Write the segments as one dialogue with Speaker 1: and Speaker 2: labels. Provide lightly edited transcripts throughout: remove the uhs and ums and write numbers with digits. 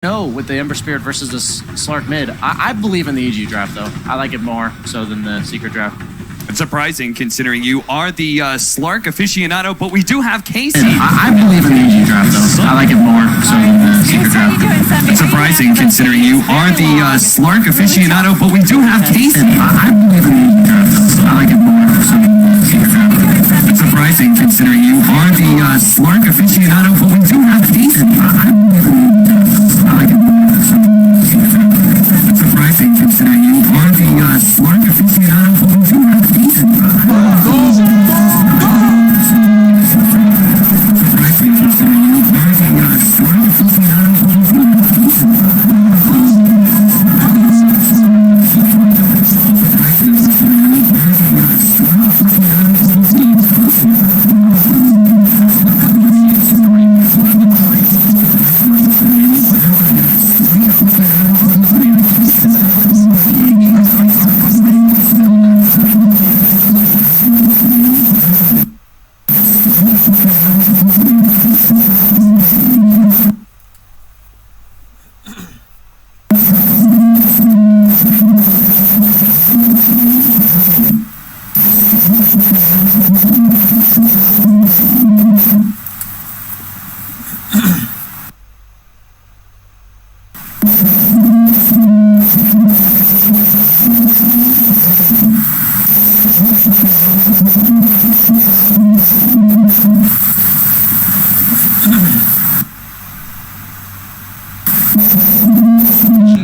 Speaker 1: No, with the Ember Spirit versus the Slark mid. I believe in the EG draft, though. I like it more so than the Secret draft.
Speaker 2: It's surprising, considering you are the Slark aficionado, but we do have Casey.
Speaker 1: I believe in the EG draft, though. I like it more so than the Secret draft.
Speaker 2: It's surprising, considering you are the Slark aficionado, but we do have Casey.
Speaker 1: I believe in the EG draft, though. I like it more so than the Secret draft.
Speaker 2: It's surprising, considering you are the Slark aficionado, but we do have Casey.
Speaker 1: I believe in the EG draft, though. I like it more so than the Secret draft.
Speaker 2: It's surprising, considering you are the Slark aficionado, but we do have Casey.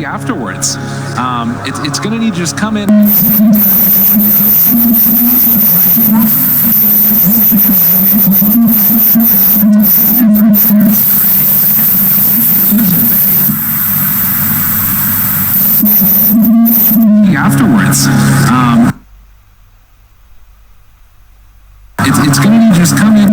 Speaker 3: Afterwards, it's going to need to just come in. Afterwards, it's going to need to just come in.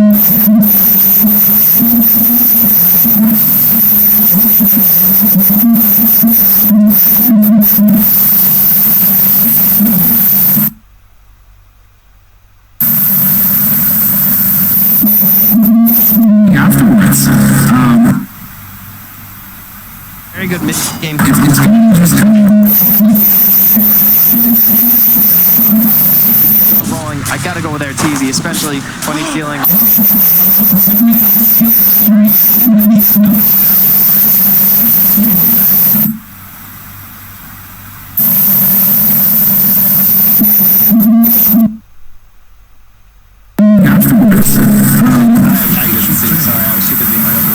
Speaker 3: Afterwards,
Speaker 1: Very good mid game.
Speaker 3: it's going to just come in.
Speaker 1: Rolling. I gotta go with their TV, especially when he's dealing.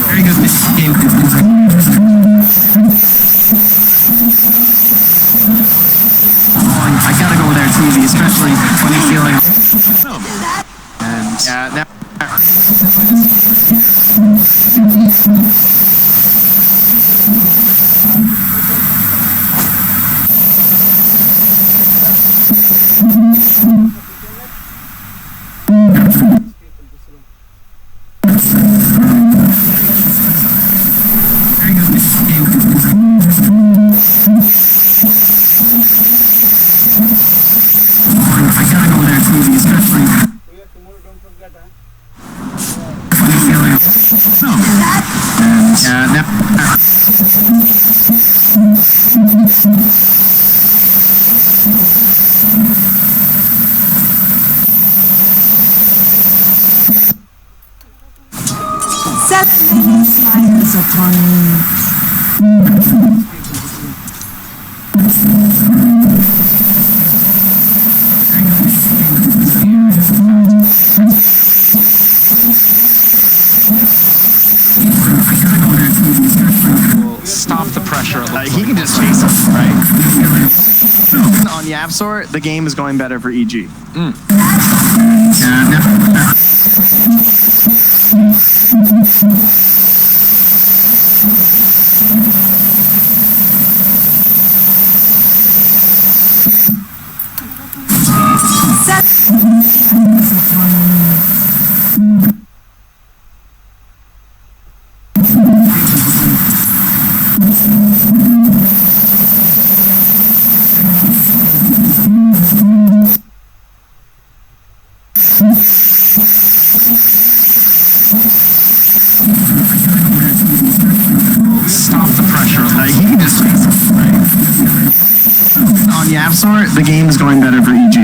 Speaker 3: Very good game.
Speaker 1: I gotta go with their TV, especially when he's dealing. And now.
Speaker 4: Smiles upon me.
Speaker 1: Stop the pressure. He can just chase him, right? On Yavsor, the game is going better for EG. Stop the pressure. Yavsor, the game is going better for EG.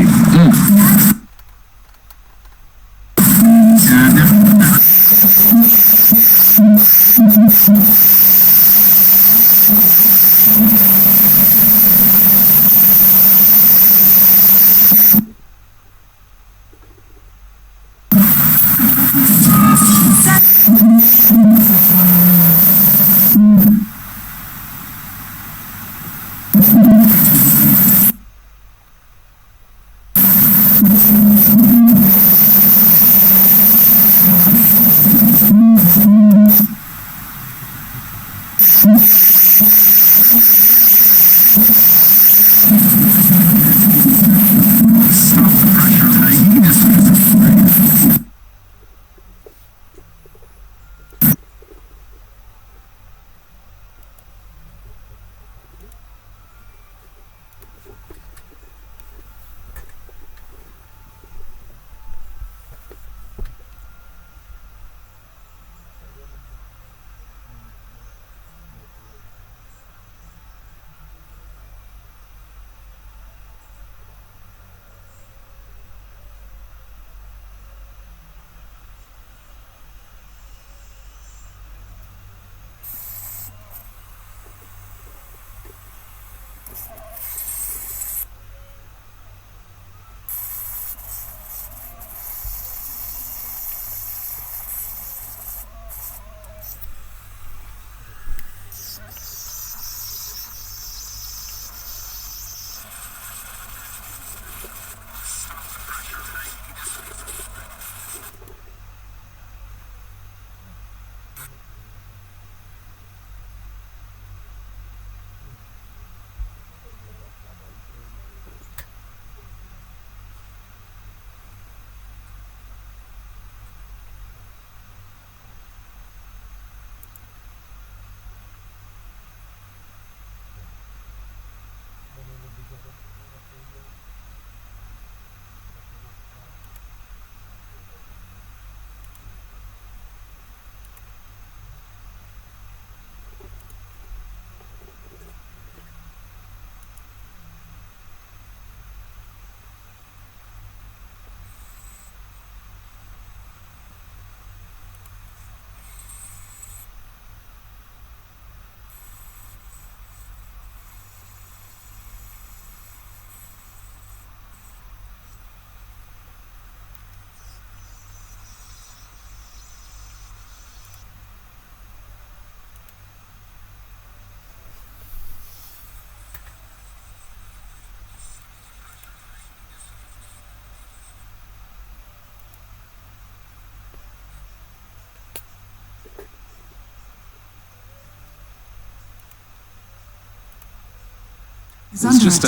Speaker 4: It's just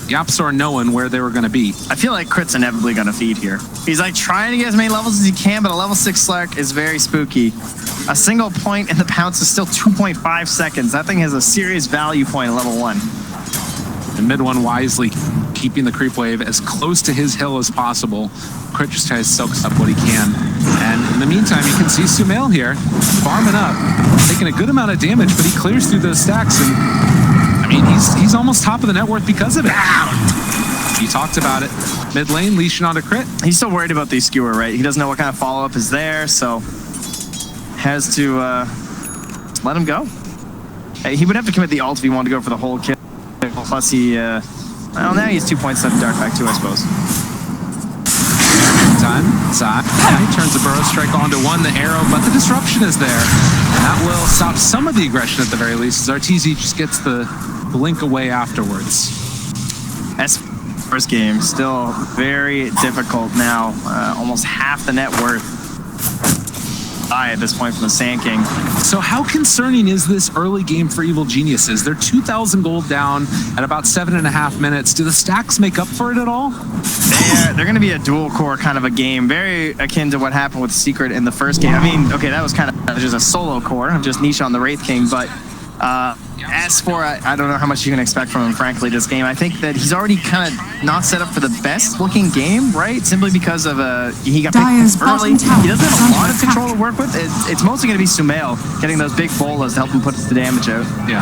Speaker 5: Yapsor knowing where they were going to be.
Speaker 1: I feel like Crit's inevitably going to feed here. He's like trying to get as many levels as he can, but a level 6 Slark is very spooky. A single point in the pounce is still 2.5 seconds. That thing has a serious value point at level 1.
Speaker 5: And mid one wisely keeping the creep wave as close to his hill as possible. Crit just tries to soak up what he can. And in the meantime, you can see Sumail here farming up, taking a good amount of damage, but he clears through those stacks. And I mean, he's almost top of the net worth because of it. You talked about it. Mid lane, leashing onto Crit.
Speaker 1: He's still worried about the skewer, right? He doesn't know what kind of follow-up is there, so has to let him go. He would have to commit the ult if he wanted to go for the whole kill. Plus he, well, now he's 2.7 dark back too, I suppose.
Speaker 5: Time, Zai. He turns the burrow strike onto one, the arrow, but the disruption is there. And that will stop some of the aggression at the very least, as RTZ just gets the blink away afterwards.
Speaker 1: That's first game, still very difficult now. Almost half the net worth at this point from the Sand King.
Speaker 5: So how concerning is this early game for Evil Geniuses? They're 2,000 gold down at about 7.5 minutes. Do the stacks make up for it at all?
Speaker 1: They're going to be a dual core kind of a game, very akin to what happened with Secret in the first game. I mean, okay, that was kind of just a solo core, just niche on the Wraith King, but as for, I don't know how much you can expect from him, frankly, this game. I think that he's already kind of not set up for the best looking game, right? Simply because of he got picked early. He doesn't have a lot of control to work with. It's mostly going to be Sumail getting those big bolas to help him put the damage out.
Speaker 5: Yeah.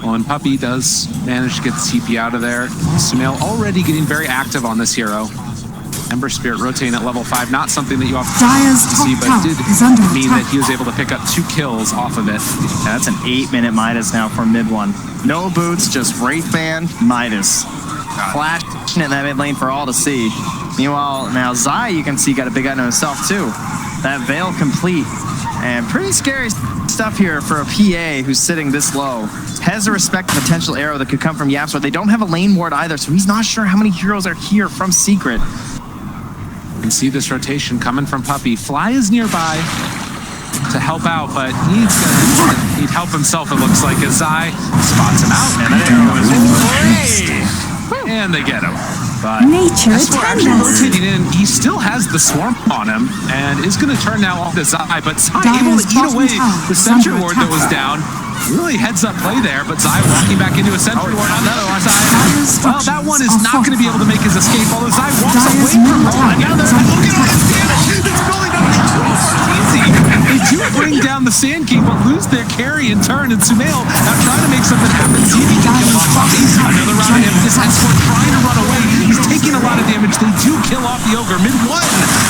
Speaker 5: Well, and Puppy does manage to get the TP out of there. Sumail already getting very active on this hero. Ember Spirit rotating at level 5, not something that you often see, but did mean that he was able to pick up 2 kills off of it.
Speaker 1: Yeah, that's an 8-minute Midas now for mid one. No boots, just Wraithband, Midas. Flashing in that mid lane for all to see. Meanwhile, now Zai, you can see, got a big item himself too. That Veil complete. And pretty scary stuff here for a PA who's sitting this low. Has to respect the potential arrow that could come from Yaps, but they don't have a lane ward either, so he's not sure how many heroes are here from Secret.
Speaker 5: You can see this rotation coming from Puppy. Fly is nearby to help out, but he's gonna need help himself, it looks like, as Zai spots him out. And that arrow is and they get him. But
Speaker 4: Nature
Speaker 5: S4 actually rotating in. He still has the swarm on him and is going to turn now off to Zai, but Zai able to eat away the sentry ward that was down. Really heads up play there, but Zai walking back into a sentry ward on another one. Well, that one is not going to be able to make his escape, although Zai walks away from another. Look at all this damage that's building up. Easy. They do bring down the Sand King, but lose their carry in turn, and Sumail now trying to make something happen. See if he can kill off Puppy. Another round of him. This S4 trying to run away. He's taking a lot of damage. They do kill off the Ogre. Mid one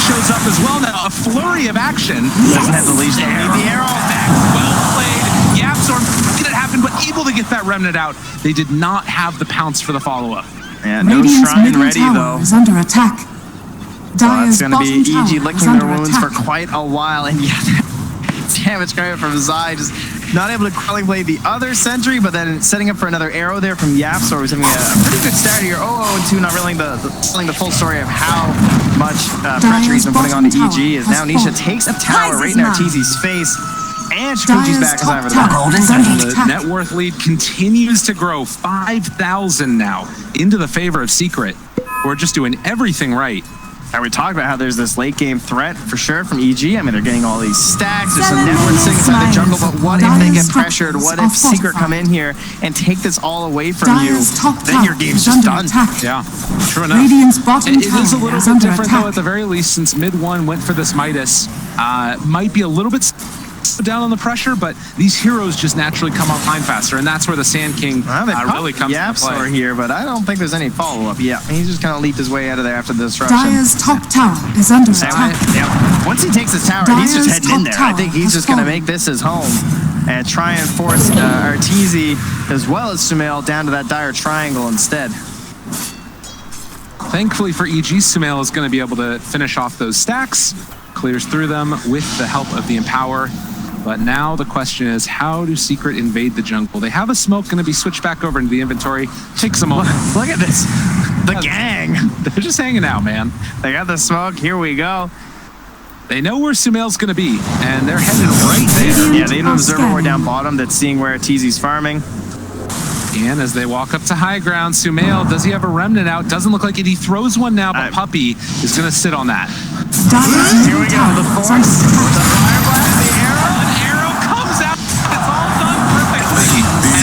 Speaker 5: shows up as well now. A flurry of action.
Speaker 1: Doesn't have the leash there. The arrow back.
Speaker 5: Well played. Yapstorm making it happen, but able to get that remnant out. They did not have the pounce for the follow-up.
Speaker 1: Yeah, no shrine ready though.
Speaker 4: Is under attack.
Speaker 1: It's going to be EG licking their wounds for quite a while, and yeah, damage coming from Zai, just not able to play the other sentry, but then setting up for another arrow there from Yapstor, who's having a pretty good start here. 0-2, not really telling the full story of how much pressure he's been putting on the EG. As now Nisha takes a tower right in Arteezy's face, and Shikuchi's back over the
Speaker 5: The net worth lead continues to grow. 5,000 now into the favor of Secret. We're just doing everything right.
Speaker 1: And we talked about how there's this late game threat for sure from EG. I mean, they're getting all these stacks. There's some network sitting inside the jungle, but what if they get pressured? What if Secret come in here and take this all away from you? Then your game's just done.
Speaker 5: Yeah, true enough. It is a little bit different though, at the very least, since mid one went for this Midas. Might be a little bit down on the pressure, but these heroes just naturally come online faster, and that's where the Sand King really comes into play.
Speaker 1: Here, but I don't think there's any follow-up. Yeah, he's just kind of leaped his way out of there after the disruption.
Speaker 4: Dire's top tower is under attack.
Speaker 1: Yeah. Once he takes his tower, he's just heading in there. I think he's just going to make this his home and try and force Arteezy as well as Sumail down to that dire triangle instead.
Speaker 5: Thankfully for EG, Sumail is going to be able to finish off those stacks, clears through them with the help of the Empower. But now the question is, how do Secret invade the jungle? They have a smoke going to be switched back over into the inventory. Takes a moment.
Speaker 1: Look at this. The gang.
Speaker 5: They're just hanging out, man.
Speaker 1: They got the smoke. Here we go.
Speaker 5: They know where Sumail's going to be, and they're headed right there.
Speaker 1: Yeah, they have an observer ward down bottom that's seeing where Arteezy's farming.
Speaker 5: And as they walk up to high ground, Sumail, does he have a remnant out? Doesn't look like it. He throws one now, but Puppy is going to sit on that.
Speaker 1: Here we go. The force.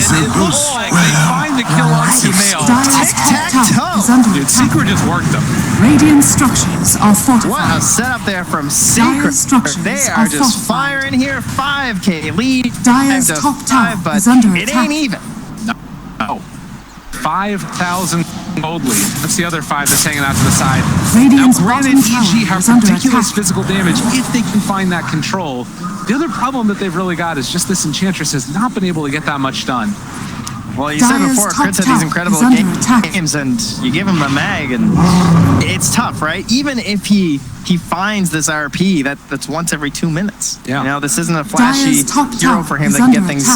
Speaker 5: It looks like they find the kill on Sumail.
Speaker 4: Tic-tac-toe.
Speaker 5: Dude, Secret just worked them.
Speaker 4: Radiant structures are fortified.
Speaker 1: What a setup there from Secret. They are just firing here. 5K lead.
Speaker 4: Dire's top tower
Speaker 1: but
Speaker 4: is under
Speaker 1: it
Speaker 4: attack.
Speaker 1: ain't even.
Speaker 5: No. 5,000 gold lead. That's the other 5 that's hanging out to the side.
Speaker 4: Radiant's
Speaker 5: now, granted, EG have
Speaker 4: under
Speaker 5: ridiculous
Speaker 4: attack.
Speaker 5: physical damage if they can find that control. The other problem that they've really got is just this Enchantress has not been able to get that much done.
Speaker 1: Well, you said before, Crits had these incredible games, and you give him a mag, and it's tough, right? Even if he finds this RP, that's once every 2 minutes.
Speaker 5: Yeah.
Speaker 1: You know, this isn't a flashy hero for him that can get things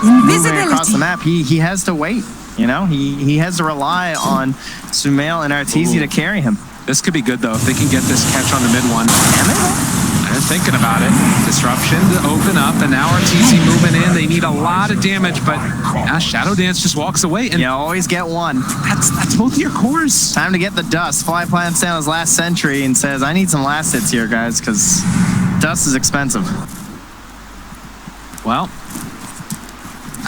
Speaker 1: moving across the map. He has to wait. You know, he has to rely on Sumail and Arteezy to carry him.
Speaker 5: This could be good, though, if they can get this catch on the mid one.
Speaker 1: And they will.
Speaker 5: They're thinking about it. Disruption to open up, and now Arteezy moving in. They need a lot of damage, but Shadow Dance just walks away. And
Speaker 1: you always get one.
Speaker 5: That's both of your cores.
Speaker 1: Time to get the dust. Fly plants down his last sentry and says, I need some last hits here, guys, because dust is expensive.
Speaker 5: Well,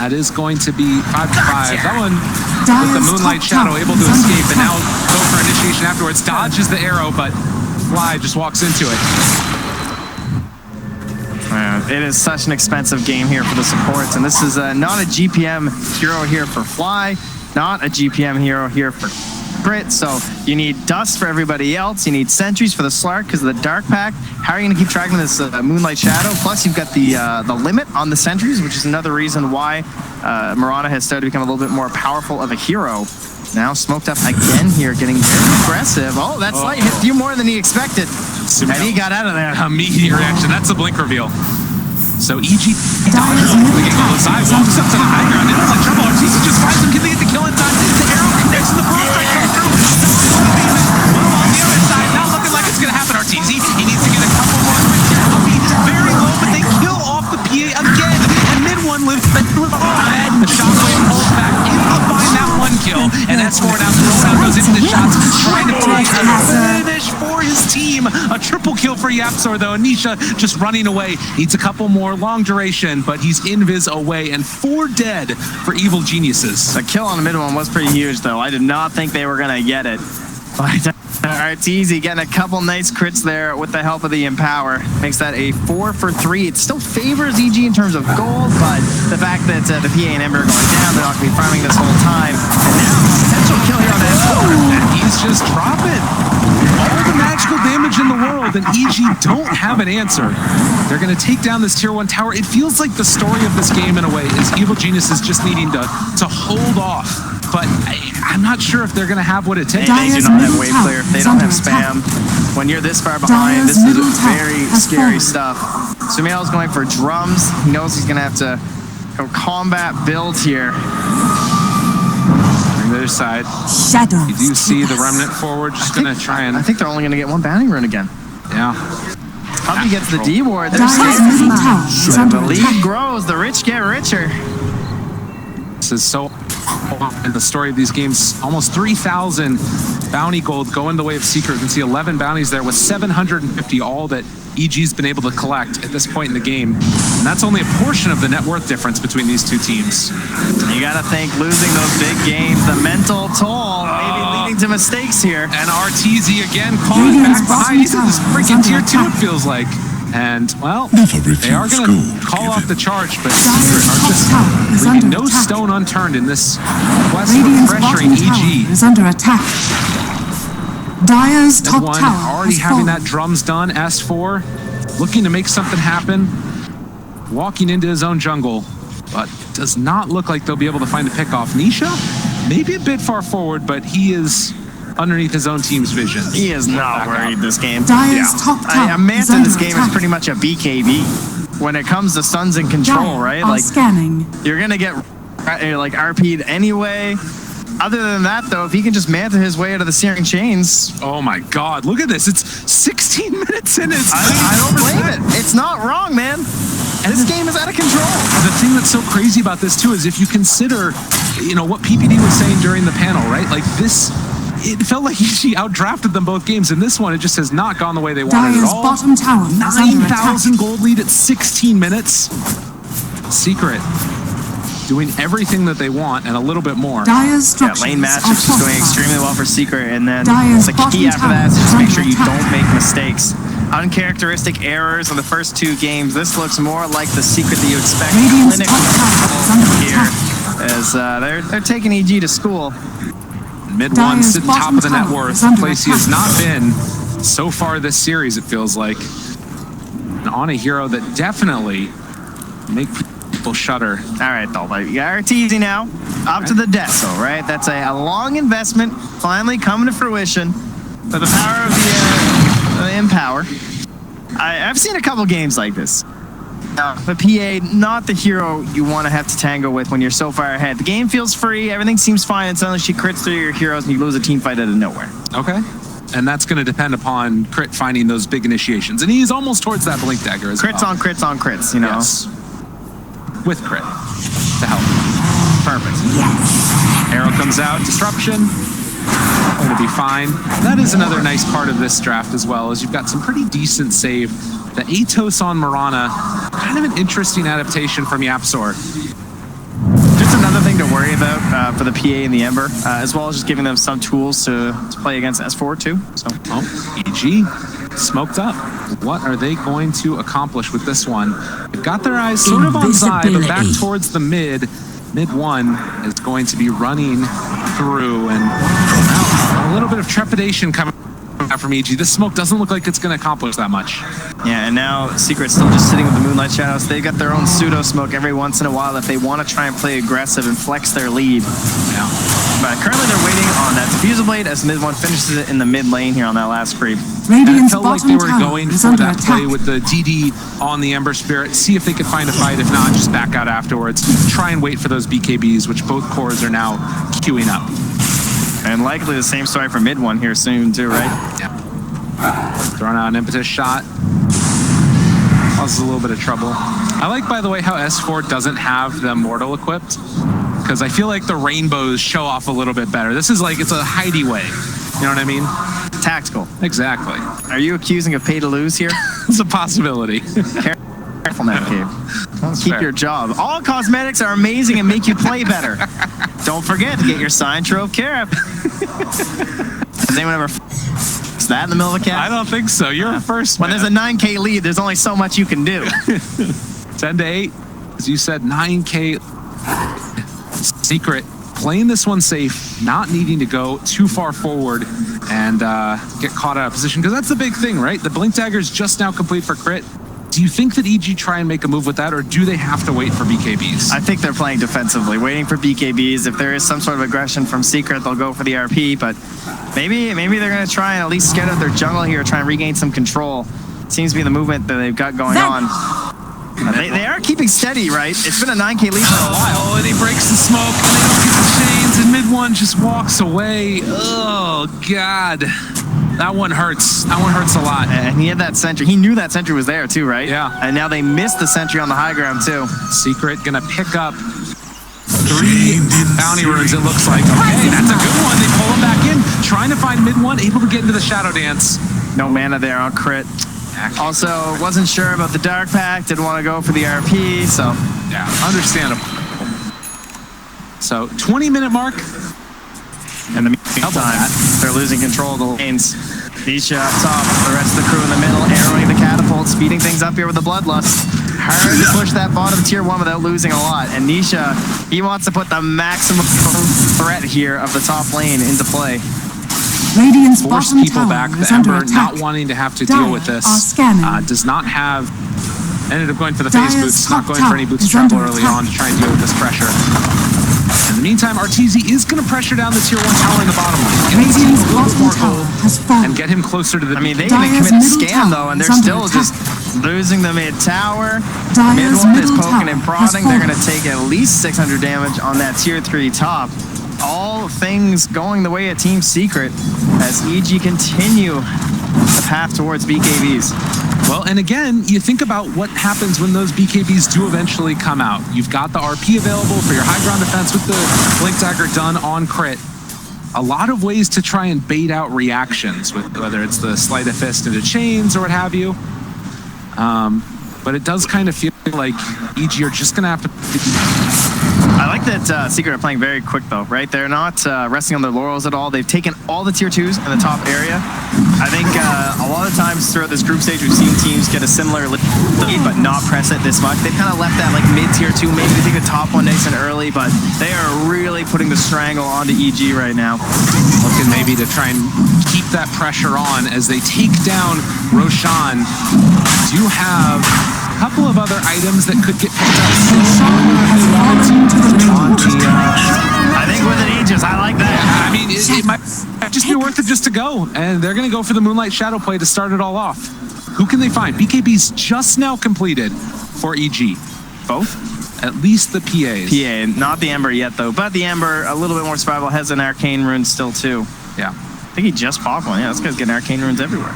Speaker 5: that is going to be 5-5. That one with the Moonlight Shadow able to escape, and now go for initiation afterwards. Dodges the arrow, but Fly just walks into it.
Speaker 1: it is such an expensive game here for the supports, and this is not a GPM hero here for Fly, not a GPM hero here for Crit, so you need Dust for everybody else, you need Sentries for the Slark because of the Dark Pack. How are you going to keep tracking this Moonlight Shadow? Plus you've got the limit on the Sentries, which is another reason why Mirana has started to become a little bit more powerful of a hero. Now smoked up again here, getting very aggressive. Oh, that slight hit a few more than he expected. And he got out of there.
Speaker 5: Immediate reaction. That's a blink reveal. So EG dodges the giggle aside, walks up to the high ground, into the trouble. Arteezy just finds him. Can they get the kill in time? The arrow connects to the Bronze Strike comes through. Well, on the other side, not looking like it's going to happen, Arteezy. He needs to get a couple more quick here. He'll be very low, but they kill off the PA again. And mid one lives on. The shockwave pulls back, able to find that one kill. And S4 now throwing out those into the shots, trying to take a finish for his team. A triple kill for Yapzor, though. Nisha just running away. Needs a couple more, long duration, but he's invis away, and 4 dead for Evil Geniuses.
Speaker 1: The kill on the mid one was pretty huge, though. I did not think they were going to get it. But Arteezy getting a couple nice crits there with the help of the Empower. Makes that a 4 for 3. It still favors EG in terms of gold, but the fact that the PA and Ember are going down, they're not going to be farming this whole time. And now, potential kill here on S4.
Speaker 5: And he's just dropping all the magical damage in the world, and EG don't have an answer. They're going to take down this tier 1 tower. It feels like the story of this game, in a way, is Evil Geniuses just needing to hold off. But I'm not sure if they're going to have what it takes.
Speaker 1: They do not have wave clear. They don't have spam. When you're this far behind, this is very scary stuff. Sumail's going for drums. He knows he's going to have to go combat build here.
Speaker 5: On the other side, you do see the Remnant forward, just going to try and...
Speaker 1: I think they're only going to get 1 bounty rune again.
Speaker 5: Yeah.
Speaker 1: Puppy gets the D ward. They're scared. The league grows. The rich get richer.
Speaker 5: This is so... in the story of these games, almost 3,000 bounty gold going the way of Secret. You can see 11 bounties there with 750 all that EG's been able to collect at this point in the game. And that's only a portion of the net worth difference between these two teams.
Speaker 1: You gotta think losing those big games, the mental toll, maybe leading to mistakes here.
Speaker 5: And Arteezy again calling back behind. He's in this freaking tier 2, it feels like. And, well, they are going to call off the charge, but Secret are just leaving no stone unturned in this quest for pressuring EG.
Speaker 4: Is under attack. Dire's top
Speaker 5: one
Speaker 4: tower
Speaker 5: already having that drums done. S4 looking to make something happen, walking into his own jungle, but does not look like they'll be able to find a pick off. Nisha, maybe a bit far forward, but he is underneath his own team's vision.
Speaker 1: He is not worried this game.
Speaker 4: Dire's top tower
Speaker 1: a Manta in this game is pretty much a BKB. When it comes to stuns and control, right? Like,
Speaker 4: scanning.
Speaker 1: You're going to get like RP'd anyway. Other than that, though, if he can just Manta his way out of the Searing Chains.
Speaker 5: Oh my God, look at this. It's 16 minutes in.
Speaker 1: I don't blame it. It's not wrong, man. And this game is out of control.
Speaker 5: The thing that's so crazy about this, too, is if you consider, what PPD was saying during the panel, right? Like this, it felt like he outdrafted them both games. And this one, it just has not gone the way they wanted at all.
Speaker 4: Bottom tower
Speaker 5: 9,000 gold lead at 16 minutes. Secret doing everything that they want and a little bit more.
Speaker 1: Lane matchups is going extremely well for Secret, and then the key after that is just make sure you don't make mistakes. Uncharacteristic errors in the first 2 games. This looks more like the Secret that you expect here, as they're taking EG to school.
Speaker 5: Mid one sitting top of the net worth, a place he has not been so far this series, it feels like. And on a hero that definitely make people shudder.
Speaker 1: All right, though, you got Arteezy now, up to the Deso, right? That's a long investment, finally coming to fruition. But the power of the Empower. I've seen a couple games like this. The PA, not the hero you want to have to tango with when you're so far ahead. The game feels free, everything seems fine, and suddenly she crits through your heroes and you lose a team fight out of nowhere.
Speaker 5: Okay. And that's going to depend upon Crit finding those big initiations. And he's almost towards that Blink Dagger as well.
Speaker 1: Crits on crits on crits, you know?
Speaker 5: Yes. With Crit to help. Perfect.
Speaker 4: Yes.
Speaker 5: Arrow comes out, Disruption. Going to be fine. That is another nice part of this draft as well, is you've got some pretty decent save. The Atos on Mirana, kind of an interesting adaptation from Yapzor.
Speaker 1: Just another thing to worry about for the PA and the Ember, as well as just giving them some tools to play against S4 too. So,
Speaker 5: EG smoked up. What are they going to accomplish with this one? They've got their eyes sort of on Zai, but back towards the mid. Mid one is going to be running through, and a little bit of trepidation coming out from EG. This smoke doesn't look like it's going to accomplish that much.
Speaker 1: Yeah, and now Secret's still just sitting with the Moonlight Shadows. They've got their own pseudo smoke every once in a while if they want to try and play aggressive and flex their lead.
Speaker 5: Yeah.
Speaker 1: But currently they're waiting on that diffusal blade as mid one finishes it in the mid lane here on that last creep.
Speaker 5: And it felt like they were going for that play with the DD on the Ember Spirit, see if they could find a fight. If not, just back out afterwards. Try and wait for those BKBs, which both cores are now queuing up.
Speaker 1: And likely the same story for mid one here soon too, right?
Speaker 5: Yeah. Throwing out an impetus shot. Causes a little bit of trouble. I like, by the way, how S4 doesn't have the Mortal equipped, because I feel like the rainbows show off a little bit better. This is like, it's a hideaway. You know what I mean?
Speaker 1: Tactical.
Speaker 5: Exactly.
Speaker 1: Are you accusing of pay to lose here?
Speaker 5: It's a possibility.
Speaker 1: Careful now, Cave. Keep
Speaker 5: fair.
Speaker 1: your job. All cosmetics are amazing and make you play better. Don't forget to get your Sign Trove Carib. Has anyone ever that in the middle of a cast?
Speaker 5: I don't think so. You're first.
Speaker 1: When there's a 9K lead, there's only so much you can do.
Speaker 5: 10 to 8. As you said, 9K. Secret playing this one safe, not needing to go too far forward and get caught out of position, because that's the big thing, right? The Blink Dagger's just now complete for crit. Do you think that EG try and make a move with that, or do they have to wait for BKBs?
Speaker 1: I think they're playing defensively, waiting for BKBs. If there is some sort of aggression from Secret, they'll go for the RP, but maybe they're going to try and at least get out their jungle here, try and regain some control. Seems to be the movement that they've got going on. They are keeping steady, right? It's been a 9K lead for a while.
Speaker 5: Oh, and he breaks the smoke, and they don't get the chains, and mid one just walks away. Oh, God. That one hurts. That one hurts a lot.
Speaker 1: And he had that sentry. He knew that sentry was there too, right?
Speaker 5: Yeah.
Speaker 1: And now they missed the sentry on the high ground too.
Speaker 5: Secret gonna pick up 3 bounty runes, it looks like. Okay, that's a good one. They pull him back in, trying to find mid one, able to get into the Shadow Dance.
Speaker 1: No mana there on crit. Also, wasn't sure about the Dark Pact, didn't want to go for the RP, so.
Speaker 5: Yeah, understandable. So, 20-minute mark.
Speaker 1: In the meantime, they're losing control of the lanes. Nisha up top, the rest of the crew in the middle, arrowing the catapult, speeding things up here with the Bloodlust. Hard to push that bottom tier 1 without losing a lot. And Nisha, he wants to put the maximum threat here of the top lane into play.
Speaker 4: Radiant's
Speaker 5: Force
Speaker 4: bottom
Speaker 5: people
Speaker 4: tower
Speaker 5: back.
Speaker 4: is
Speaker 5: The
Speaker 4: under
Speaker 5: Ember
Speaker 4: attack.
Speaker 5: not wanting to have to
Speaker 4: Dire
Speaker 5: deal with this.
Speaker 4: are scanning.
Speaker 5: Does not have... Ended up going for the phase
Speaker 4: Dire's
Speaker 5: boots, not
Speaker 4: top
Speaker 5: going for any
Speaker 4: tower
Speaker 5: boots
Speaker 4: is
Speaker 5: travel
Speaker 4: under
Speaker 5: early
Speaker 4: attack.
Speaker 5: on to try and deal with this pressure. In the meantime, Arteezy is going to pressure down the tier 1 tower in the bottom lane. Get him
Speaker 4: Radiant's
Speaker 5: a little bit
Speaker 4: bottom
Speaker 5: more
Speaker 4: tower
Speaker 5: gold
Speaker 4: has fallen.
Speaker 5: and get him closer to the
Speaker 1: I mean, they
Speaker 5: beacon.
Speaker 1: even
Speaker 4: Dire's
Speaker 1: commit a
Speaker 4: middle
Speaker 1: scam
Speaker 4: tower
Speaker 1: though, and
Speaker 4: is
Speaker 1: they're
Speaker 4: under
Speaker 1: still
Speaker 4: attack.
Speaker 1: just losing the mid tower.
Speaker 4: Dire's
Speaker 1: Mid one is
Speaker 4: middle
Speaker 1: poking
Speaker 4: tower
Speaker 1: and
Speaker 4: has
Speaker 1: prodding. They're
Speaker 4: fallen.
Speaker 1: going to take at least 600 damage on that tier 3 top. All things going the way of Team Secret as EG continue the path towards BKBs.
Speaker 5: Well, and again, you think about what happens when those BKBs do eventually come out. You've got the RP available for your high ground defense with the Blink Dagger done on crit. A lot of ways to try and bait out reactions, with whether it's the Sleight of Fist into chains or what have you. But it does kind of feel like EG are just going to have to...
Speaker 1: I like that Secret are playing very quick though, right? They're not resting on their laurels at all. They've taken all the tier 2s in the top area. I think a lot of times throughout this group stage, we've seen teams get a similar lead, but not press it this much. They've kind of left that like mid-tier 2, maybe they take the top one nice and early, but they are really putting the strangle onto EG right now.
Speaker 5: Looking maybe to try and keep that pressure on as they take down Roshan. Do have a couple of other items that could get picked up.
Speaker 1: I think with an Aegis, I like that.
Speaker 5: I mean, it might just be worth it just to go. And they're going to go for the Moonlight Shadow play to start it all off. Who can they find? BKB's just now completed for EG.
Speaker 1: Both?
Speaker 5: At least the PAs.
Speaker 1: PA, not the Ember yet though, but the Ember, a little bit more survival, has an Arcane Rune still too.
Speaker 5: Yeah.
Speaker 1: I think he just popped one. Yeah, this guy's getting Arcane Runes everywhere.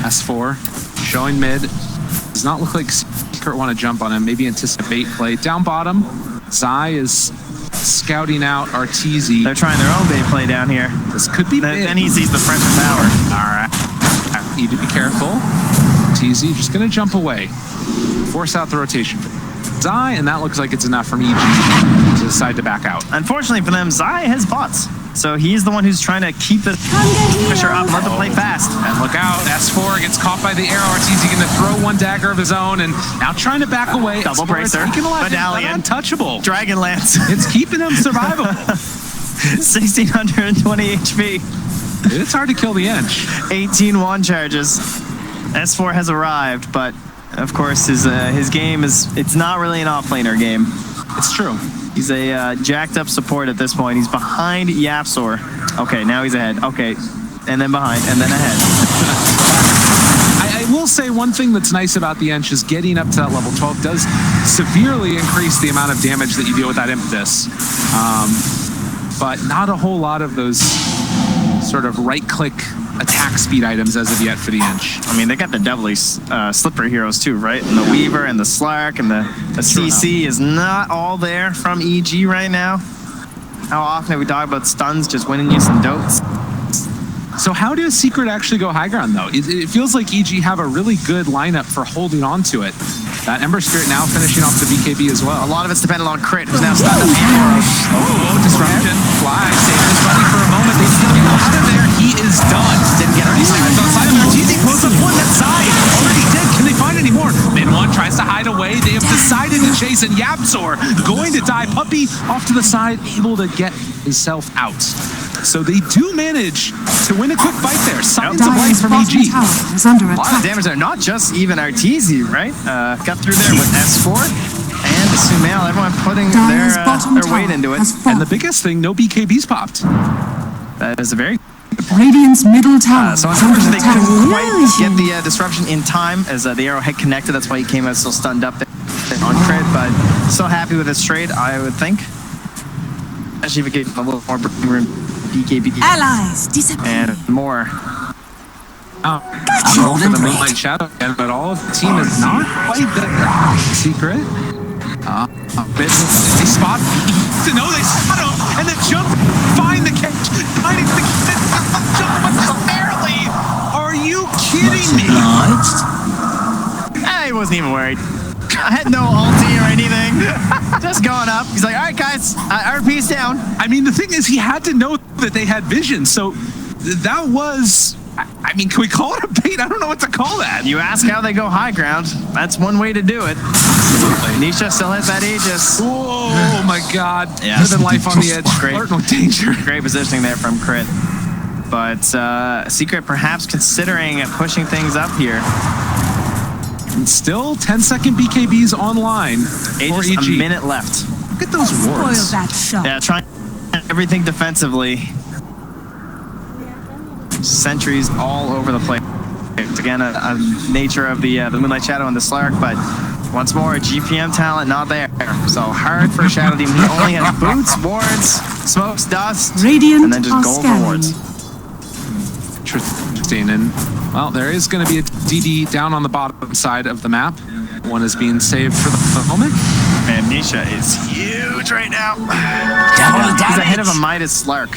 Speaker 5: S4 showing mid. Does not look like Secret want to jump on him. Maybe anticipate play. Down bottom, Zai is scouting out Arteezy.
Speaker 1: They're trying their own bait play down here.
Speaker 5: This could be big.
Speaker 1: Then he sees the French power.
Speaker 5: All right. Need to be careful. Arteezy just going to jump away. Force out the rotation. Zai, and that looks like it's enough from EG to decide to back out.
Speaker 1: Unfortunately for them, Zai has bots. So he's the one who's trying to keep the pressure up, let the play fast.
Speaker 5: And look out, S4 gets caught by the arrow. RTZ going to throw one dagger of his own and now trying to back away.
Speaker 1: Double
Speaker 5: S4
Speaker 1: bracer,
Speaker 5: taking a lot,
Speaker 1: medallion,
Speaker 5: untouchable.
Speaker 1: Dragonlance.
Speaker 5: It's keeping him survivable.
Speaker 1: 1620 HP.
Speaker 5: It's hard to kill the Inch.
Speaker 1: 18 wand charges. S4 has arrived, but of course his game it's not really an off-laner game.
Speaker 5: It's true.
Speaker 1: He's a jacked up support at this point. He's behind Yapsor. Okay, now he's ahead. Okay, and then behind, and then ahead.
Speaker 5: I will say one thing that's nice about the Ench is getting up to that level 12 does severely increase the amount of damage that you deal with that impetus. But not a whole lot of those sort of right-click attack speed items as of yet for the Inch.
Speaker 1: I mean, they got the devilly slippery heroes too, right? And the Weaver and the Slark and the CC is not all there from EG right now. How often have we talked about stuns just winning you some dotes?
Speaker 5: So how does Secret actually go high ground though? It feels like EG have a really good lineup for holding on to it. That Ember Spirit now finishing off the BKB as well.
Speaker 1: A lot of it's dependent on Crit, who's now stunned up and
Speaker 5: Oh, disruption. Fly, save his buddy for a moment. They still get out of there. He is done.
Speaker 1: Didn't get
Speaker 5: He's
Speaker 1: any
Speaker 5: outside of RTZ, close up one that side. Already did. Can they find any more? Min one tries to hide away. They have decided to chase, and Yapsor going to die. Puppy off to the side, able to get himself out. So they do manage to win a quick fight there. Signs of life
Speaker 4: Dyer's
Speaker 5: from
Speaker 4: bottom
Speaker 5: EG.
Speaker 4: tower is under
Speaker 1: a lot of
Speaker 4: attack.
Speaker 1: damage there. Not just even Arteezy, right? Got through there with S4 and Sumail. Everyone putting
Speaker 4: Dyer's bottom
Speaker 1: their
Speaker 4: tower
Speaker 1: weight into it.
Speaker 4: has fallen.
Speaker 5: And the biggest thing, no BKBs popped.
Speaker 1: That is a very
Speaker 4: Radiant's middle tower
Speaker 1: so
Speaker 4: is under
Speaker 1: unfortunately they
Speaker 4: attack.
Speaker 1: couldn't quite get the disruption in time as the arrow had connected. That's why he came out still stunned up there on Crit, but still happy with his trade, I would think. Especially if it gave him a little more breathing room. BKB
Speaker 4: Allies disappear.
Speaker 1: and more.
Speaker 5: Go for the Moonlight Shadow again, but all of the team is not quite there. Secret. They spot. No, they spot him, and then jump, find the catch, finding the jump, but barely. Are you kidding me?
Speaker 1: I wasn't even worried. I had no ulti or anything. Just going up. He's like, all right, guys, RP's down.
Speaker 5: I mean, the thing is, he had to know that they had vision, so that was. I mean, can we call it a bait? I don't know what to call that.
Speaker 1: You ask how they go high ground. That's one way to do it. Nisha still has that Aegis.
Speaker 5: Oh my God!
Speaker 1: Yeah.
Speaker 5: Living life on the edge,
Speaker 1: Great.
Speaker 5: flirting with danger.
Speaker 1: Great positioning there from Crit. But Secret perhaps considering pushing things up here.
Speaker 5: And still 10-second BKBs online for
Speaker 1: Aegis,
Speaker 5: EG.
Speaker 1: a minute left.
Speaker 5: Look at those
Speaker 4: Spoil
Speaker 5: wards.
Speaker 4: that shot.
Speaker 1: Yeah, trying everything defensively. Sentries all over the place. It's again a nature of the Moonlight Shadow and the Slark, but once more, GPM talent not there. So hard for a Shadow Demon. He only has boots, wards, smokes, dust,
Speaker 4: Radiant
Speaker 1: and then just
Speaker 4: are
Speaker 1: go for
Speaker 4: scanning.
Speaker 1: wards.
Speaker 5: Interesting. And, well, there is going to be a DD down on the bottom side of the map. One is being saved for the moment.
Speaker 1: Man, Nisha is huge right now. He's ahead of a Midas Slark.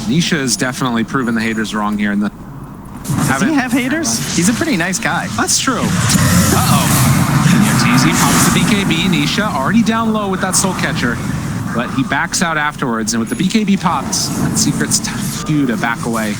Speaker 5: Nisha has definitely proven the haters wrong here.
Speaker 1: Does he have haters? He's a pretty nice guy.
Speaker 5: That's true. Uh-oh. Easy pops the BKB. Nisha already down low with that soul catcher. But he backs out afterwards. And with the BKB pops, that Secret's cue to back away.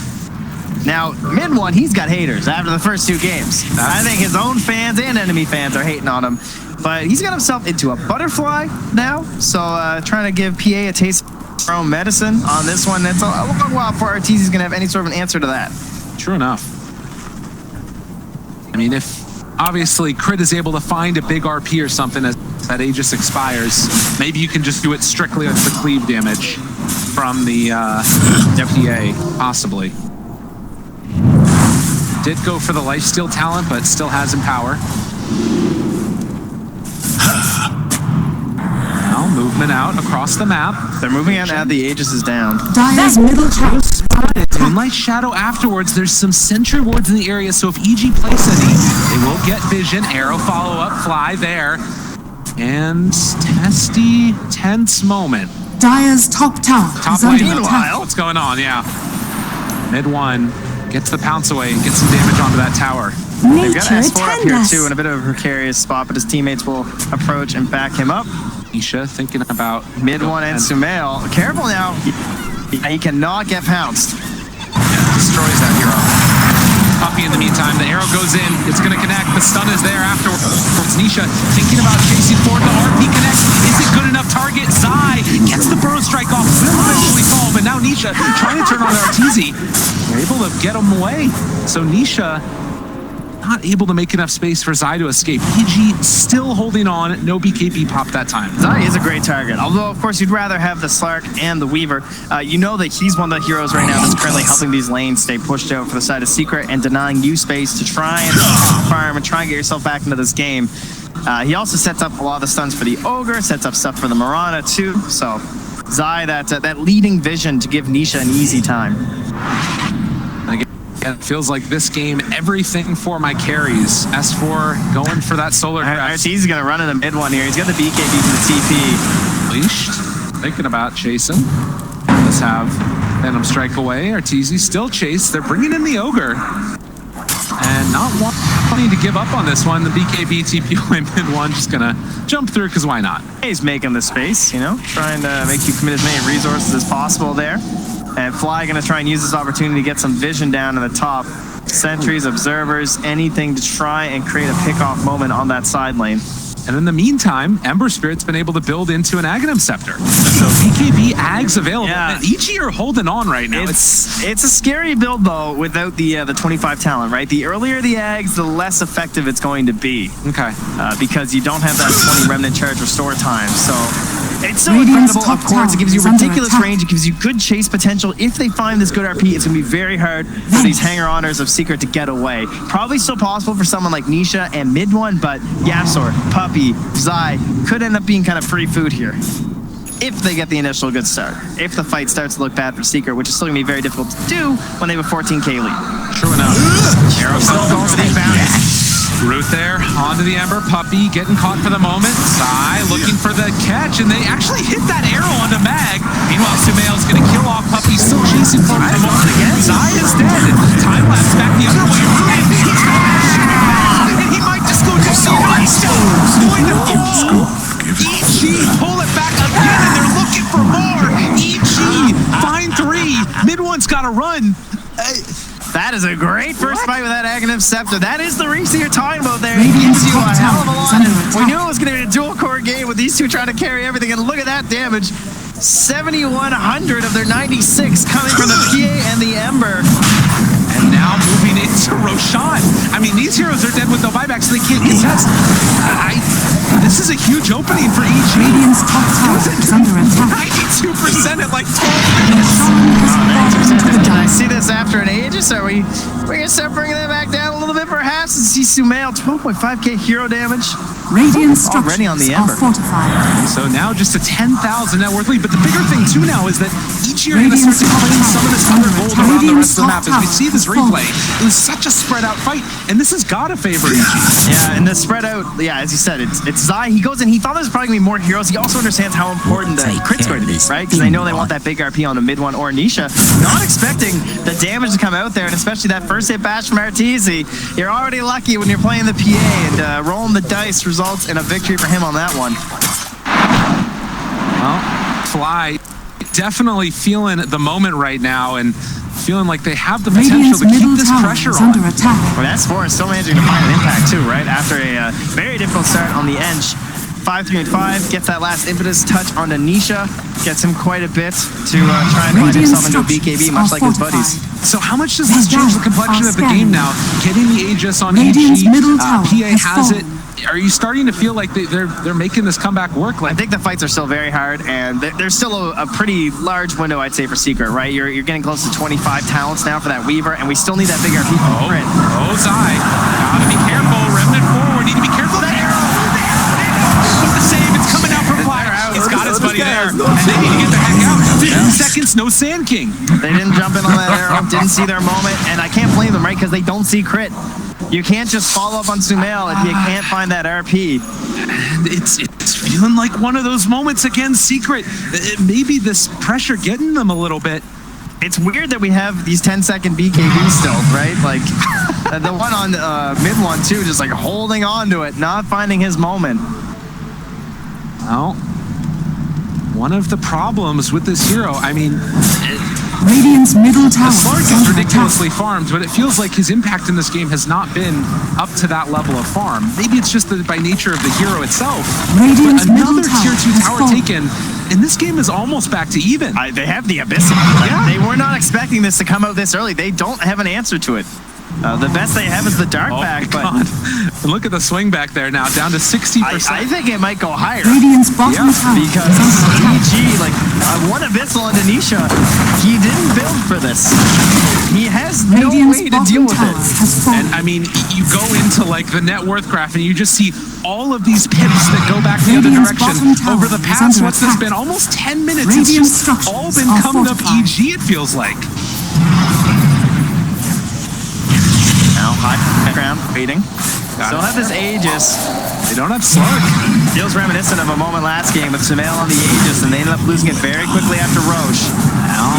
Speaker 1: Now, Min one, he's got haters after the first two games. I think his own fans and enemy fans are hating on him. But he's got himself into a butterfly now. So trying to give PA a taste of their own medicine on this one. It's a long while before Arteezy's going to have any sort of an answer to that.
Speaker 5: True enough. I mean, if obviously Crit is able to find a big RP or something as that Aegis expires, maybe you can just do it strictly with the cleave damage from the FDA, possibly. Did go for the lifesteal talent, but still has Empower. Now movement out across the map.
Speaker 1: They're moving out now. The Aegis is down.
Speaker 4: Dyer's middle tower is under attack.
Speaker 5: Moonlight Shadow afterwards. There's some sentry wards in the area, so if EG place any, they will get vision. Arrow follow-up, fly there. And testy, tense moment.
Speaker 4: Dyer's top tower
Speaker 5: Top
Speaker 4: is under
Speaker 5: lane,
Speaker 4: attack.
Speaker 5: what's going on? Yeah. Mid one gets the pounce away and gets some damage onto that tower.
Speaker 1: They've got
Speaker 4: Nature
Speaker 1: S4 up here
Speaker 4: attend us.
Speaker 1: too in a bit of a precarious spot, but his teammates will approach and back him up.
Speaker 5: Nisha thinking about
Speaker 1: Mid one and Sumail. Careful now. He cannot get pounced.
Speaker 5: Destroys that hero. Puppy in the meantime, the arrow goes in, it's gonna connect, the stun is there afterwards. Nisha thinking about chasing forward, the RP connects, is it good enough target? Zai gets the burrow strike off, will eventually fall, but now Nisha trying to turn on Arteezy. They're able to get him away. So Nisha not able to make enough space for Zai to escape. PG still holding on, no BKB pop that time.
Speaker 1: Zai is a great target, although of course you'd rather have the Slark and the Weaver. You know that he's one of the heroes right now that's currently helping these lanes stay pushed out for the side of Secret and denying you space to try and farm and try and get yourself back into this game. He also sets up a lot of the stuns for the Ogre, sets up stuff for the Mirana too. So Zai, that leading vision to give Nisha an easy time.
Speaker 5: It feels like this game, everything for my carries. S4 going for that solar crest.
Speaker 1: He's going to run in the mid one here. He's got the BKB for the TP.
Speaker 5: Leashed. Thinking about chasing. Let's have Venom strike away. Arteezy still chase. They're bringing in the Ogre. And not wanting to give up on this one. The BKB TP away mid one. Just going to jump through because why not?
Speaker 1: He's making the space, you know, trying to make you commit as many resources as possible there. And Fly going to try and use this opportunity to get some vision down to the top. Sentries, observers, anything to try and create a pick-off moment on that side lane.
Speaker 5: And in the meantime, Ember Spirit's been able to build into an Aghanim Scepter. So BKB Ags available.
Speaker 1: Yeah.
Speaker 5: And Ichi are holding on right now.
Speaker 1: It's a scary build, though, without the 25 talent, right? The earlier the Ags, the less effective it's going to be.
Speaker 5: Okay.
Speaker 1: Because you don't have that 20 Remnant Charge restore time. So it's so
Speaker 4: Radiant's
Speaker 1: incredible. Of
Speaker 4: top
Speaker 1: course, it gives you
Speaker 4: tower is under
Speaker 1: ridiculous
Speaker 4: attack.
Speaker 1: range. It gives you good chase potential. If they find this good RP, it's going to be very hard for these hanger-oners of Secret to get away. Probably still possible for someone like Nisha and mid one, but Yasuo, Puppy, Zai could end up being kind of free food here. If they get the initial good start. If the fight starts to look bad for Secret, which is still going to be very difficult to do when they have a 14k lead.
Speaker 5: True enough.
Speaker 1: Arrow still going for these bounties.
Speaker 5: Root there, onto the Ember. Puppy getting caught for the moment. Zai looking for the catch, and they actually hit that arrow onto Mag. Meanwhile, Sumail's going to kill off Puppy, still chasing for the moment again. Zai is dead. Time lapse back the other way. And he might just go to Zai still. Going to Ichi pull it back again, and they're looking for more. Ichi, find 3. Mid one's got to run.
Speaker 1: That is a great first fight with that Aghanim Scepter. That is the reach that you're talking about there. It
Speaker 4: Radiant's
Speaker 1: gives you a
Speaker 4: top
Speaker 1: hell of a
Speaker 4: tower is
Speaker 1: lot.
Speaker 4: under
Speaker 1: We
Speaker 4: attack.
Speaker 1: knew it was going to be a dual core game with these two trying to carry everything, and look at that damage. 7,100 of their 96 coming from the PA and the Ember.
Speaker 5: And now moving into Roshan. I mean, these heroes are dead with no buyback, so they can't contest. This is a huge opening for each.
Speaker 4: Radiant's top tower is under attack.
Speaker 5: 92% at like 12
Speaker 1: Can I see this after an Aegis? Are we going to start bringing that back down a little bit perhaps? And see Sumail, 12.5k hero damage.
Speaker 4: Radiant structures
Speaker 1: Already on the
Speaker 4: are
Speaker 1: Ember.
Speaker 4: fortified.
Speaker 5: So now just a 10,000 net worth lead. But the bigger thing too now is that each year are going to start to clean some of this other gold around the rest of the map. As we see this replay, it was such a spread out fight, and this has got to favor EG.
Speaker 1: Yeah, and the spread out, yeah, as you said, it's Zai. He goes in, he thought there's probably going to be more heroes. He also understands how important the crit's going to be, right? Because they know they want that big RP on the mid one or Nisha. Not expecting the damage to come out there, and especially that first hit bash from Arteezy. You're already lucky when you're playing the PA, and rolling the dice results in a victory for him on that one.
Speaker 5: Well, Fly definitely feeling the moment right now and feeling like they have the potential
Speaker 4: Radiant's
Speaker 5: to keep
Speaker 4: middle
Speaker 5: this
Speaker 4: tower
Speaker 5: pressure
Speaker 4: is
Speaker 5: on.
Speaker 4: under attack.
Speaker 1: Well, S4 is still managing to find an impact too, right? After a very difficult start on the Edge. 5-3-5, gets that last impetus touch onto Nisha, gets him quite a bit to try and find himself into a BKB, much like his buddies.
Speaker 5: So how much does this change the complexion of the game now? Getting the Aegis on
Speaker 4: Radiant's
Speaker 5: EG,
Speaker 4: middle tower
Speaker 5: PA has
Speaker 4: has
Speaker 5: it. Are you starting to feel like they're making this comeback work?
Speaker 1: I
Speaker 5: Like,
Speaker 1: think the fights are still very hard, and there's still a pretty large window, I'd say, for Secret, right? You're getting close to 25 talents now for that Weaver, and we still need that bigger people.
Speaker 5: Zai, gotta be careful. Remnant forward, need to be careful. That arrow, with the save, it's coming out from Fire. He's got his buddy there, and they need to get the heck out. 15 seconds, no Sand King.
Speaker 1: They didn't jump in on that arrow, didn't see their moment, and I can't blame them, right? Because they don't see crit. You can't just follow up on Sumail if you can't find that RP.
Speaker 5: And it's feeling like one of those moments against Secret. Maybe this pressure getting them a little bit.
Speaker 1: It's weird that we have these 10-second BKB still, right? Like, the one on mid one, too, just like holding on to it, not finding his moment.
Speaker 5: Well, one of the problems with this hero, I mean,
Speaker 4: Radiant's middle tower
Speaker 5: the Slark
Speaker 4: is
Speaker 5: is
Speaker 4: under
Speaker 5: ridiculously farmed, but it feels like his impact in this game has not been up to that level of farm. Maybe it's just by nature of the hero itself.
Speaker 4: Radiant's
Speaker 5: But
Speaker 4: middle
Speaker 5: another
Speaker 4: tower
Speaker 5: tier 2
Speaker 4: has
Speaker 5: tower
Speaker 4: fallen.
Speaker 5: taken, and this game is almost back to even.
Speaker 1: They have the Abyssal.
Speaker 5: Yeah.
Speaker 1: They were not expecting this to come out this early. They don't have an answer to it. The best they have is the Dark
Speaker 5: Oh
Speaker 1: back,
Speaker 5: my
Speaker 1: but
Speaker 5: God. Look at the swing back there now, down to 60%.
Speaker 1: I think it might go higher.
Speaker 4: Radiant's bottom
Speaker 5: Yeah,
Speaker 4: tower
Speaker 1: Because
Speaker 4: is under attack.
Speaker 1: EG, like, one Abyssal into Nisha, he didn't build for this. He has no
Speaker 4: Radiant's
Speaker 1: way to deal
Speaker 4: bottom
Speaker 1: with
Speaker 4: tower
Speaker 1: it.
Speaker 4: has fallen.
Speaker 5: And I mean, you go into like the net worth graph and you just see all of these pips that go back the other
Speaker 4: Radiant's
Speaker 5: direction.
Speaker 4: bottom tower
Speaker 5: Over the
Speaker 4: is
Speaker 5: past,
Speaker 4: under
Speaker 5: what's this
Speaker 4: attack.
Speaker 5: been? Almost 10 minutes.
Speaker 4: Radiant
Speaker 5: It's just all
Speaker 4: structures
Speaker 5: been
Speaker 4: are
Speaker 5: coming up
Speaker 4: fortified.
Speaker 5: EG, it feels like.
Speaker 1: Now, high ground, waiting. Still have this Aegis.
Speaker 5: They don't have Slark.
Speaker 1: Feels reminiscent of a moment last game with Sumail on the Aegis, and they ended up losing it very quickly after Roche.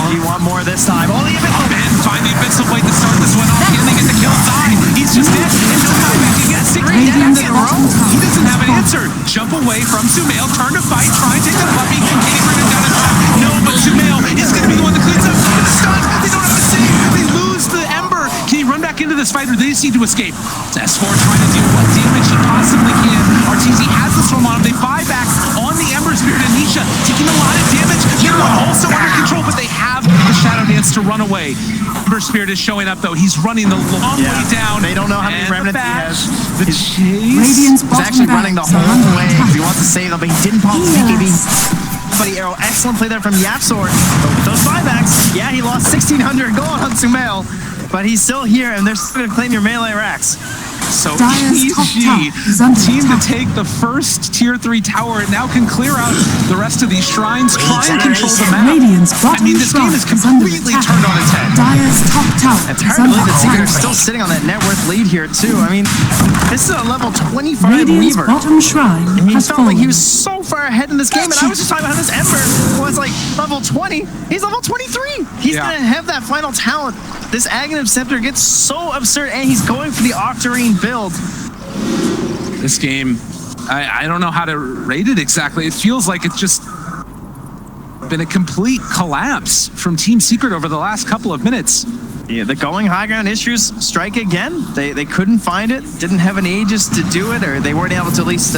Speaker 1: Do you want more this time? Oh, the Abyssal!
Speaker 5: And find the Abyssal Blade to start this one off. Can they get the kill side? He's just dead. And no time back. He gets 6
Speaker 4: Radiant's
Speaker 5: deaths in a
Speaker 4: bottom
Speaker 5: row.
Speaker 4: tower
Speaker 5: He doesn't have an
Speaker 4: has
Speaker 5: answer. Jump away from Sumail. Turn to fight. Try and take the puppy. Can he bring it down in time? No, but Sumail is going to be the one that cleans up. And the stun. They don't have a save. They lose the Ember. Can he run back into this fight, or do they just need to escape? It's S4 trying to do what damage he possibly can. RTZ has the storm on him. They buy back on the Ember Spirit and Nisha, taking a lot of damage. They're also under control, but they have the Shadow Dance to run away. Ember Spirit is showing up, though. He's running the long way down.
Speaker 1: They don't know how many
Speaker 5: And
Speaker 1: remnants
Speaker 5: the
Speaker 1: he has.
Speaker 5: bash, the chase.
Speaker 4: Radiant's
Speaker 1: He's
Speaker 4: bottom
Speaker 1: actually running the
Speaker 4: barracks are
Speaker 1: whole
Speaker 4: under
Speaker 1: way.
Speaker 4: attack.
Speaker 1: He wants to save them, but he didn't pop the BKB. Buddy arrow, excellent play there from Yapsor. But with those buybacks, yeah, he lost 1,600 gold on Sumail, but he's still here, and they're still going to claim your melee racks.
Speaker 5: So
Speaker 4: Dire's top
Speaker 5: EG,
Speaker 4: tower is under
Speaker 5: team to
Speaker 4: attack.
Speaker 5: take the first tier 3 tower and now can clear out the rest of these shrines, try and control the map.
Speaker 4: Radiant's
Speaker 5: I
Speaker 4: bottom
Speaker 5: mean, this game is
Speaker 4: shrine is under
Speaker 5: completely
Speaker 4: attack.
Speaker 5: turned on its head.
Speaker 4: Dire's top tower
Speaker 1: It's
Speaker 4: is
Speaker 1: hard to
Speaker 4: under
Speaker 1: believe that Secret
Speaker 4: attack.
Speaker 1: is still sitting on that net worth lead here, too. I mean, this is a level 25
Speaker 4: Radiant's
Speaker 1: Weaver.
Speaker 4: bottom shrine
Speaker 1: He
Speaker 4: has
Speaker 1: felt like he
Speaker 4: fallen.
Speaker 1: was so far ahead in this game, and I was just talking about how this Ember was like level 20. He's level 23. He's
Speaker 5: Yeah.
Speaker 1: gonna have that final talent. This Aghanim Scepter gets so absurd, and he's going for the Octarine build.
Speaker 5: This game, I don't know how to rate it exactly. It feels like it's just been a complete collapse from Team Secret over the last couple of minutes.
Speaker 1: Yeah, the going high ground issues strike again. They couldn't find it, didn't have an Aegis to do it, or they weren't able to at least